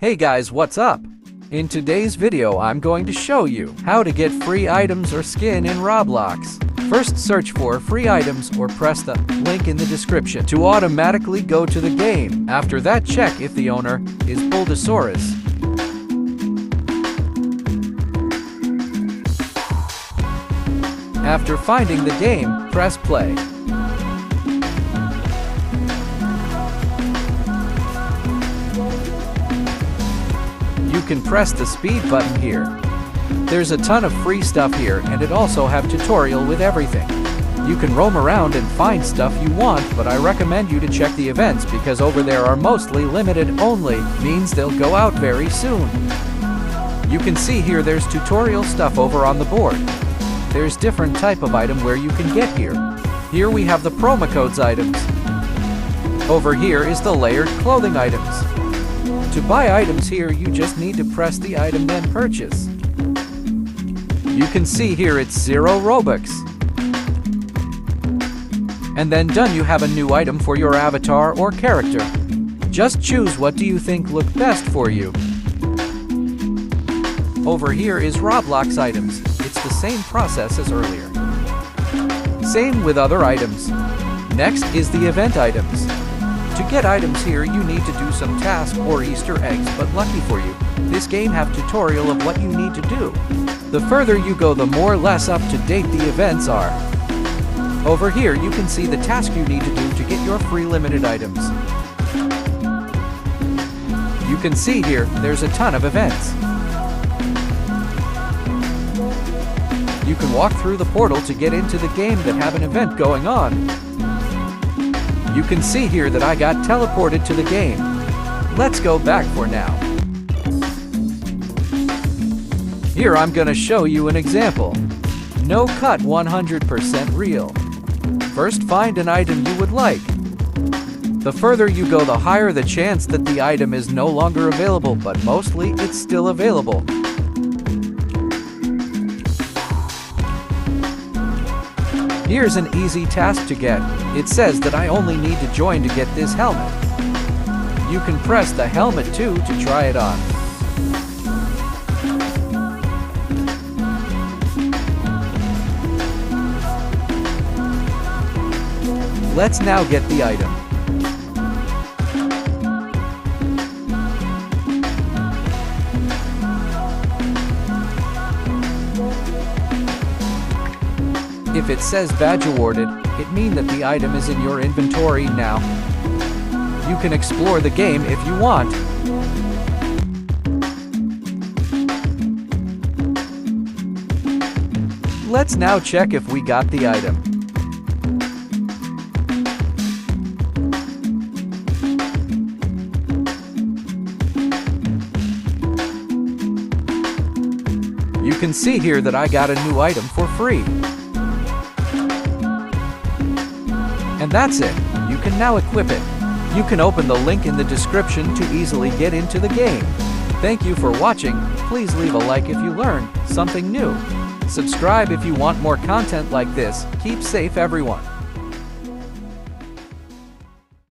Hey guys, what's up? In today's video I'm going to show you how to get free items or skin in Roblox. First, search for free items or press the link in the description to automatically go to the game. After that, check if the owner is Bulbasaurus. After finding the game, press play. You can press the speed button here. There's a ton of free stuff here, and it also have tutorial with everything. You can roam around and find stuff you want, but I recommend you to check the events because over there are mostly limited only, means they'll go out very soon. You can see here there's tutorial stuff over on the board. There's different type of item where you can get here. Here we have the promo codes items. Over here is the layered clothing items. To buy items here, you just need to press the item then purchase. You can see here it's 0 Robux. And then done, you have a new item for your avatar or character. Just choose what do you think look best for you. Over here is Roblox items. It's the same process as earlier. Same with other items. Next is the event items. To get items here, you need to do some tasks or Easter eggs, but lucky for you, this game have tutorial of what you need to do. The further you go, the more less up to date the events are. Over here, you can see the task you need to do to get your free limited items. You can see here, there's a ton of events. You can walk through the portal to get into the game that have an event going on. You can see here that I got teleported to the game. Let's go back for now. Here I'm gonna show you an example. No cut, 100% real. First, find an item you would like. The further you go, the higher the chance that the item is no longer available, but mostly it's still available. Here's an easy task to get. It says that I only need to join to get this helmet. You can press the helmet too to try it on. Let's now get the item. If it says badge awarded, it means that the item is in your inventory now. You can explore the game if you want. Let's now check if we got the item. You can see here that I got a new item for free. And that's it. You can now equip it. You can open the link in the description to easily get into the game. Thank you for watching. Please leave a like if you learned something new. Subscribe if you want more content like this. Keep safe, everyone.